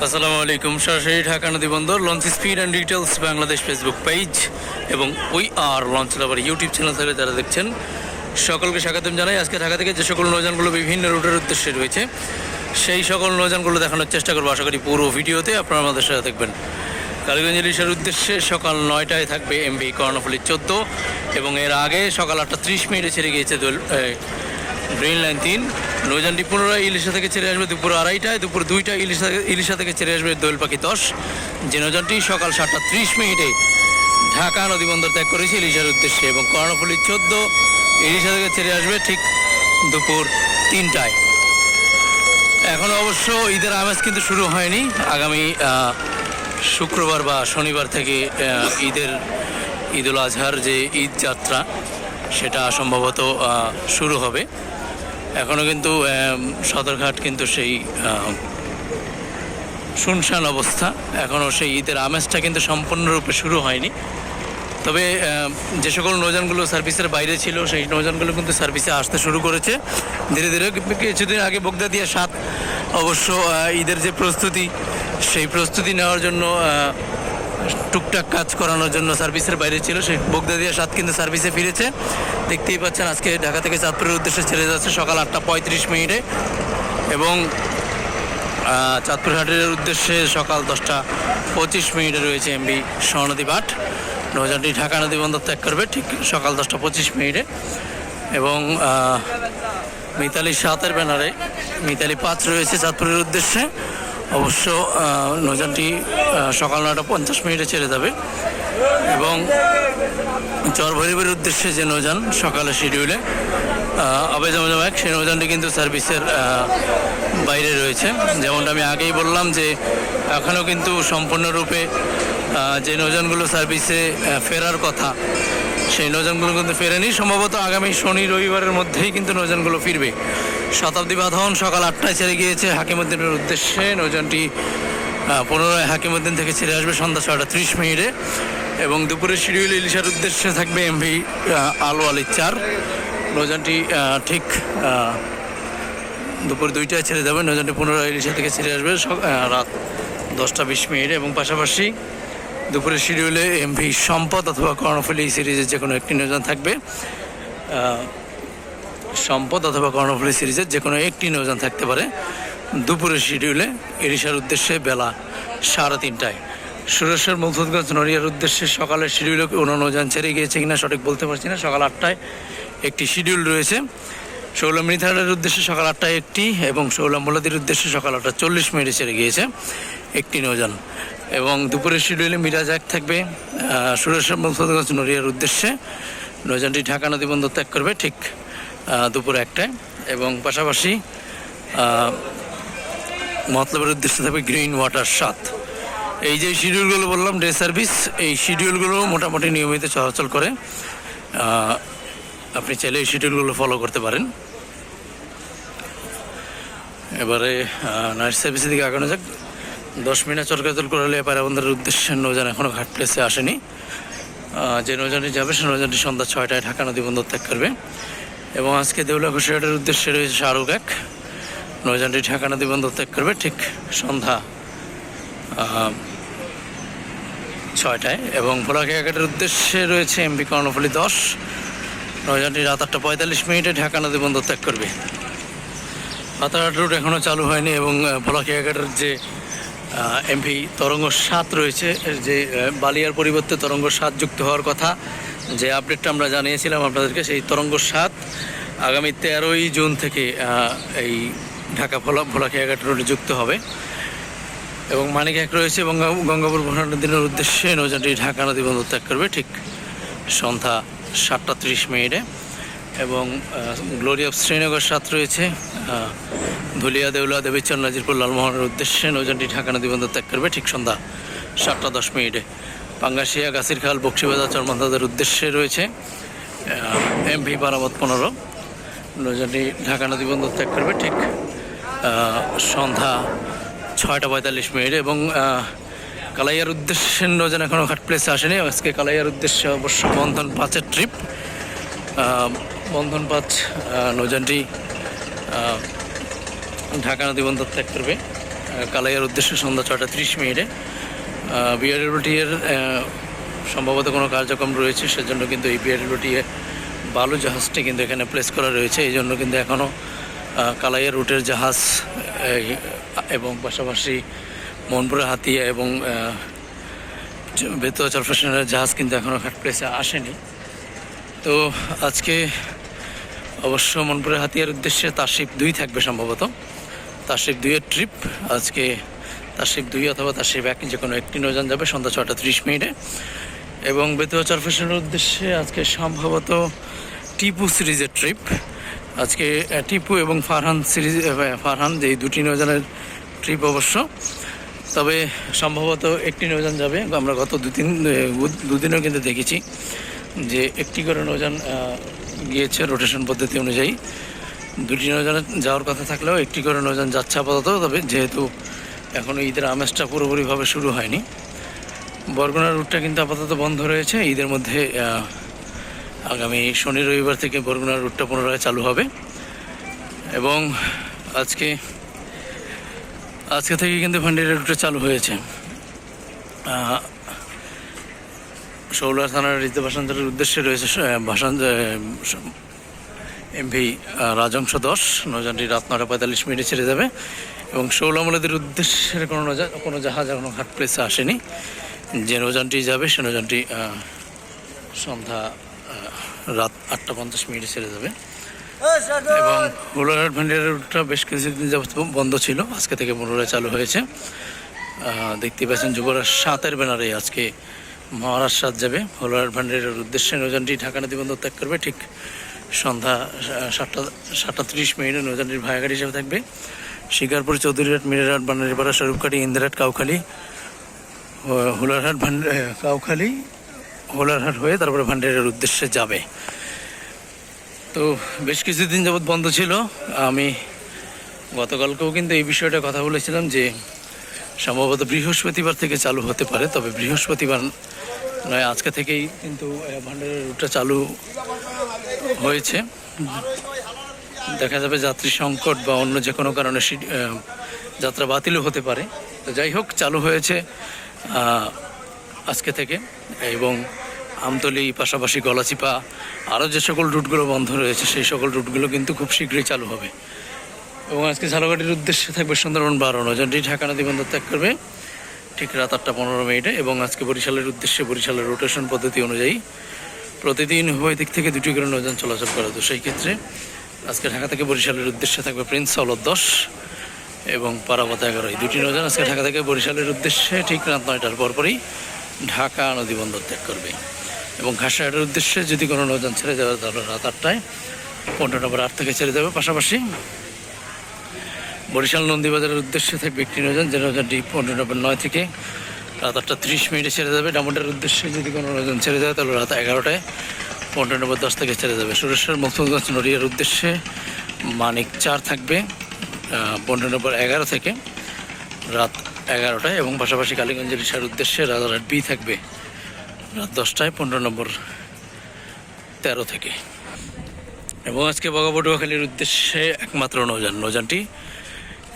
আসসালামু আলাইকুম। সরাসরি ঢাকা নদী বন্দর launch speed and details Bangladesh Facebook page এবং we are launch lover YouTube channel থেকে যারা দেখছেন সকলকে স্বাগতম জানাই। আজকে ঢাকা থেকে যে সকল নৌযানগুলো বিভিন্ন রুটের উদ্দেশ্যে রয়েছে সেই সকল নৌযানগুলো দেখানোর চেষ্টা করবো। আশা করি পুরো ভিডিওতে আপনারা আমাদের সাথে দেখবেন। কালীগঞ্জ ইলিশের উদ্দেশ্যে সকাল 9টায় থাকবে এমভি কর্ণফুলী 14 এবং এর আগে সকাল 8:30 ছেড়ে গিয়েছে গ্রিন লাইন 3। নৌযানটি পুনরায় ইলিশা থেকে ছেড়ে আসবে দুপুর 2:30টায়। দুপুর 2টায় ইলিশা থেকে ছেড়ে আসবে দোয়েল পাখি 10, যে নৌযানটি সকাল 7:30 ঢাকা নদীবন্দর ত্যাগ করেছে ইলিশার উদ্দেশ্যে, এবং কর্ণফুলী 14 ইলিশা থেকে ছেড়ে আসবে ঠিক দুপুর 3টায়। এখনও অবশ্য ঈদের আমেজ কিন্তু শুরু হয়নি। আগামী শুক্রবার বা শনিবার থেকে ঈদুল আজহার যে ঈদ যাত্রা সেটা সম্ভবত শুরু হবে। এখনও কিন্তু সদরঘাট কিন্তু সেই শুনশান অবস্থা, এখনও সেই ঈদের আমেজটা কিন্তু সম্পূর্ণরূপে শুরু হয়নি। তবে যে সকল নৌযানগুলো সার্ভিসের বাইরে ছিল সেই নৌযানগুলো কিন্তু সার্ভিসে আসতে শুরু করেছে ধীরে ধীরে। কিছুদিন আগে বগদাদিয়া 7 অবশ্য ঈদের যে প্রস্তুতি সেই প্রস্তুতি নেওয়ার জন্য টুকটাক কাজ করানোর জন্য সার্ভিসের বাইরে ছিল। সেই বগদাদিয়া 7 কিন্তু সার্ভিসে ফিরেছে। দেখতেই পাচ্ছেন আজকে ঢাকা থেকে চাঁদপুরের উদ্দেশ্যে ছেড়ে যাচ্ছে সকাল 8:35 এবং চাঁদপুর হাটের উদ্দেশ্যে সকাল 10:25 রয়েছে এমভি স্বর্ণদ্বীপ 8। নৌযানটি ঢাকা নদী বন্দর ত্যাগ করবে ঠিক সকাল 10:25 এবং মিতালি 7-এর ব্যানারে মিতালি 5 রয়েছে চাঁদপুরের উদ্দেশ্যে। অবশ্য নৌযানটি সকাল 9:50 ছেড়ে যাবে এবং চরভৈরবের উদ্দেশ্যে যে নৌযান সকালে শিডিউলে আবেজমজম 1 সেই নৌযানটি কিন্তু সার্ভিসের বাইরে রয়েছে। যেমনটা আমি আগেই বললাম যে এখনও কিন্তু সম্পূর্ণরূপে যে নৌযানগুলো সার্ভিসে ফেরার কথা সেই নৌযানগুলো কিন্তু ফেরেনি। সম্ভবত আগামী শনি রবিবারের মধ্যেই কিন্তু নৌযানগুলো ফিরবে। শতাব্দী বাঁধন সকাল 8টায় ছেড়ে গিয়েছে হাকিমউদ্দিনের উদ্দেশ্যে। নৌযানটি পুনরায় হাকিমউদ্দিন থেকে ছেড়ে আসবে সন্ধ্যা 6:30 এবং দুপুরের শিডিউল ইলিশার উদ্দেশ্যে থাকবে এমভি আলওয়ালি 4। নৌযানটি ঠিক দুপুর 2টায় ছেড়ে যাবে। নৌযানটি পুনরায় ইলিশা থেকে ছেড়ে আসবে রাত 10:20 এবং পাশাপাশি দুপুরের শিডিউলে এমভি সম্পদ অথবা কর্ণফুলী সিরিজের যে কোনো একটি নৌযান থাকবে। সম্পদ অথবা কর্ণফুলী সিরিজের যে কোনো একটি নৌযান থাকতে পারে দুপুরের শিডিউলে ইলিশার উদ্দেশ্যে বেলা 3:30টায়। সুরেশ্বর মকসুদগঞ্জ নড়িয়ার উদ্দেশ্যে সকালের শিডিউলে কোনো নৌযান ছেড়ে গিয়েছে কিনা সঠিক বলতে পারছি না। সকাল 8টায় একটি শিডিউল রয়েছে। শৌলাম মৃথালের উদ্দেশ্যে সকাল 8টায় একটি এবং শৌলাম মোলাদির উদ্দেশ্যে সকাল 8:40 ছেড়ে গিয়েছে একটি নৌযান। এবং দুপুরের শিডিউলে মিরাজ 1 থাকবে সুরেশ্বর মকসুদগঞ্জ নড়িয়ার উদ্দেশ্যে। নৌযানটি ঢাকা নদী বন্দর ত্যাগ করবে ঠিক দুপুর 1টায় এবং পাশাপাশি মতলবের উদ্দেশ্যে থাকবে গ্রিন ওয়াটার 7। এই যে শিডিউলগুলো বললাম ডে সার্ভিস, এই শিডিউলগুলো মোটামুটি নিয়মিত চলাচল করে। আপনি চাইলে এই শিডিউলগুলো ফলো করতে পারেন। এবারে নাইট সার্ভিসের দিকে আগানো যাক। 10 মিনিট চরকাচল করলে পায়রাবন্দরের উদ্দেশ্যে নৌযান এখনও ঘাট প্লেসে আসেনি। যে নৌযানটি যাবে সে নৌযানটি সন্ধ্যা 6টায় ঢাকা নদী বন্দর ত্যাগ করবে এবং আজকে দেউলা ঘোষিয়াটের উদ্দেশ্যে রয়েছে শাহরুখ 1। নৌযানটি ঢাকা নদী বন্দর ত্যাগ করবে ঠিক সন্ধ্যা 6টায় এবং ভোলাঘাটের উদ্দেশ্যে রয়েছে এমভি কর্ণফুলী 10। নৌযানটি রাত 8:45 ঢাকা নদী বন্দর ত্যাগ করবে। পাতারহাট রুট এখনও চালু হয়নি এবং ভোলাঘাটের যে এমভি তরঙ্গ 7 রয়েছে, যে বালিয়ার পরিবর্তে তরঙ্গ 7 যুক্ত হওয়ার কথা যে আপডেটটা আমরা জানিয়েছিলাম আপনাদেরকে, সেই তরঙ্গ 7 আগামী 13ই জুন থেকে এই ঢাকা ভোলাঘাট রুটে যুক্ত হবে। এবং মানিক 1 রয়েছে এবং গঙ্গাপুর ভোলানদিনের উদ্দেশ্যে নৌযানটি ঢাকা নদী বন্দর ত্যাগ করবে ঠিক সন্ধ্যা 7:30 এবং গ্লোরি অফ শ্রীনগর 7 রয়েছে ধুলিয়া দেউলা দেবীচর নাজিরপুর লালমোহনের উদ্দেশ্যে। নৌযানটি ঢাকা নদী বন্দর ত্যাগ করবে ঠিক সন্ধ্যা 7:10 পাঙ্গাশিয়া গাছিরখাল বক্সিবাজার চরমান্তাদের উদ্দেশ্যে রয়েছে এমভি পারামত 15। নৌযানটি ঢাকা নদী বন্দর ত্যাগ করবে ঠিক সন্ধ্যা 6:45 এবং কালাইয়ার উদ্দেশ্যে নৌযান এখনও ঘাট প্লেসে আসেনি। আজকে কালাইয়ার উদ্দেশ্যে অবশ্য বন্ধন 5-এর ট্রিপ। বন্ধন 5 নৌযানটি ঢাকা নদী বন্দর ত্যাগ করবে কালাইয়ার উদ্দেশ্যে সন্ধ্যা 6:30 বিআরডব্লিউটি এর সম্ভবত কোনো কার্যক্রম রয়েছে, সেজন্য কিন্তু এই বিআরডব্লিউটি বালু জাহাজটি কিন্তু এখানে প্লেস করা রয়েছে। এই জন্য কিন্তু এখনও কালাইয়া রুটের জাহাজ এবং পাশাপাশি মনপুরা হাতিয়া এবং বেতুয়া চরফেশনের জাহাজ কিন্তু এখনও ঘাট প্লেসে আসেনি। তো আজকে অবশ্য মনপুরা হাতিয়ার উদ্দেশ্যে তাশরিফ 2 থাকবে সম্ভবত। তাশরিফ 2 এর ট্রিপ আজকে, তাশরিফ 2 অথবা তাশরিফ 1 যে কোনো একটি নৌযান যাবে সন্ধ্যা 6:30 এবং বেতুয়া চরফেশনের উদ্দেশ্যে আজকে সম্ভবত টিপু সিরিজের ট্রিপ। আজকে টিপু এবং ফারহান সিরিজ, ফারহান যে দুটি নৌযানের ট্রিপ অবশ্য, তবে সম্ভবত একটি নৌযান যাবে। আমরা গত দুদিনও কিন্তু দেখেছি যে একটি করে নৌযান গিয়েছে রোটেশন পদ্ধতি অনুযায়ী। দুটি নৌযানে যাওয়ার কথা থাকলেও একটি করে নৌযান যাচ্ছে আপাতত। তবে যেহেতু এখনও ঈদের আমেজটা পুরোপুরিভাবে শুরু হয়নি, বরগুনা রুটটা কিন্তু আপাতত বন্ধ রয়েছে। ঈদের মধ্যে আগামী শনি রবিবার থেকে বরগুনা রুটটা পুনরায় চালু হবে। এবং আজকে থেকে কিন্তু ভান্ডারিয়া রুটটা চালু হয়েছে। শৌলার থানার রিতে ভাষান্তরের উদ্দেশ্যে রয়েছে এমভি রাজংশ 10 নৌযানটি রাত 9:45 ছেড়ে যাবে। এবং শৌলামলেদের উদ্দেশ্যের কোনো জাহাজ এখনও ঘাট প্লেসে আসেনি। যে নৌযানটি যাবে সে নৌযানটি সন্ধ্যা রাত 8:50 ছেড়ে যাবে। এবং হোলারহাট ভান্ডারিয়া রুটটা বেশ কিছুদিন যাবত বন্ধ ছিল, আজকে থেকে পুনরায় চালু হয়েছে। দেখতে পাচ্ছেন যুবরাজ 7-এর ব্যানারে আজকে মহারাষ্ট্র যাবে। হোলারহাট ভান্ডারিয়ার উদ্দেশ্যে নৌযানটি ঢাকা নদী বন্দর ত্যাগ করবে ঠিক সন্ধ্যা 7:30 নৌযানটির ভায়াঘাট হিসেবে থাকবে শিকারপুর, চৌধুরীহাট, মিরারহাট, বানারীপাড়া, স্বরূপকাঠি, ইন্দিরহাট, কাউখালী, হোলারহাট হয়ে তারপরে ভান্ডারিয়ার উদ্দেশ্যে যাবে। তো বেশ কিছুদিন যাবৎ বন্ধ ছিল। আমি গতকালকেও কিন্তু এই বিষয়টা কথা বলেছিলাম যে সম্ভবত বৃহস্পতিবার থেকে চালু হতে পারে। তবে বৃহস্পতিবার নয়, আজকে থেকেই কিন্তু ভান্ডারিয়া রুটটা চালু হয়েছে। দেখা যাবে যাত্রী সংকট বা অন্য যে কোনো কারণে যাত্রা বাতিলও হতে পারে। তো যাই হোক, চালু হয়েছে আজকে থেকে। এবং আমতলী, পাশাপাশি গলাচিপা, আরও যে সকল রুটগুলো বন্ধ রয়েছে সেই সকল রুটগুলো কিন্তু খুব শীঘ্রই চালু হবে। এবং আজকে ঝালকাঠির উদ্দেশ্যে থাকবে সুন্দরবন 12 নৌযানটি ঢাকা নদী বন্দর ত্যাগ করবে ঠিক রাত 8:15 এবং আজকে বরিশালের উদ্দেশ্যে বরিশালের রোটেশন পদ্ধতি অনুযায়ী প্রতিদিন উভয় দিক থেকে 2টি করে নৌযান চলাচল করে। তো সেই ক্ষেত্রে আজকে ঢাকা থেকে বরিশালের উদ্দেশ্যে থাকবে প্রিন্স সাউলত 10 এবং পারাবত 11। এই দুটি নৌযান আজকে ঢাকা থেকে বরিশালের উদ্দেশ্যে ঠিক রাত 9টার পরপরই ঢাকা নদী বন্দর ত্যাগ করবে। এবং ঘাটশিলার উদ্দেশ্যে যদি কোনো নৌযান ছেড়ে যাবে তাহলে রাত 8টায় 15 নম্বর 8 থেকে ছেড়ে যাবে। পাশাপাশি বরিশাল নন্দীবাজারের উদ্দেশ্যে থাকবে একটি নৌযান, যে নৌযানটি 15 নম্বর 9 থেকে রাত 8:30 ছেড়ে যাবে। ডামুডার উদ্দেশ্যে যদি কোনো নৌযান ছেড়ে যায় তাহলে রাত 11টায় 15 নম্বর 10 থেকে ছেড়ে যাবে। সুরেশ্বর মুক্তগঞ্জ নড়িয়ার উদ্দেশ্যে মানিক 4 থাকবে 15 নম্বর 11 থেকে রাত 11টায়। এবং পাশাপাশি কালীগঞ্জের ইশার উদ্দেশ্যে রাজারহাট বি থাকবে রাত 10টায় 15 নম্বর 13 থেকে। এবং আজকে বগাবটুয়াখালীর উদ্দেশ্যে একমাত্র নৌযানটি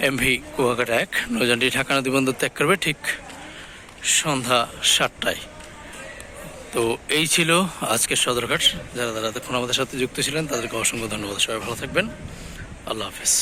এমভি কুয়াকাটা 1 নৌযানটি ঢাকা নদী বন্দর ত্যাগ করবে ঠিক সন্ধ্যা 7টায়। তো এই ছিল আজকের সদরঘাট। যারা এতক্ষণ আমাদের সাথে যুক্ত ছিলেন তাদেরকে অসংখ্য ধন্যবাদ। সবাই ভালো থাকবেন। আল্লাহ হাফেজ।